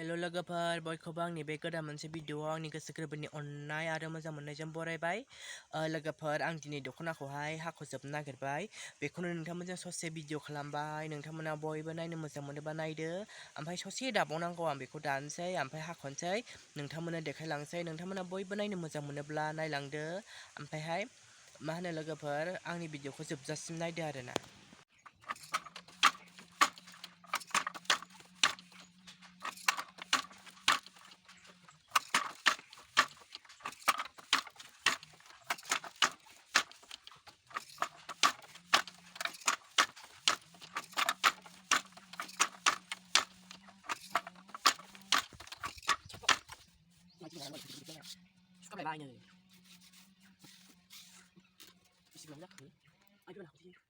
हेल' लोगोफोर बयखौबो आंनि बे गोदान मोनसे भिडिअआव आंनि गोसो गोरबोनि अननाय आरो मोजां मोननायजों बरायबाय। लोगोफोर आं दिनै दख'नाखौहाय हाख'जोबनो नागिरबाय। बेखौनो नोंथांमोनजों ससे भिडिअ खालामबाय। नोंथांमोना बयबो नायनो मोजां मोनोबा नायदो। ओमफ्राय ससे दाबावनांगौ, आं बेखौ दानसै ओमफ्राय हाख'नोसै, नोंथांमोननो देखायलांसै। नोंथांमोना बयबो नायनो मोजां मोनोब्ला नायलांदो। ओमफ्रायहाय मा होनो लोगोफोर, आंनि भिडिअखौ जोबजासिम नायदो आरोना। Có mày bay này. Xin lỗi nhắc thử. Ai biết nào chứ?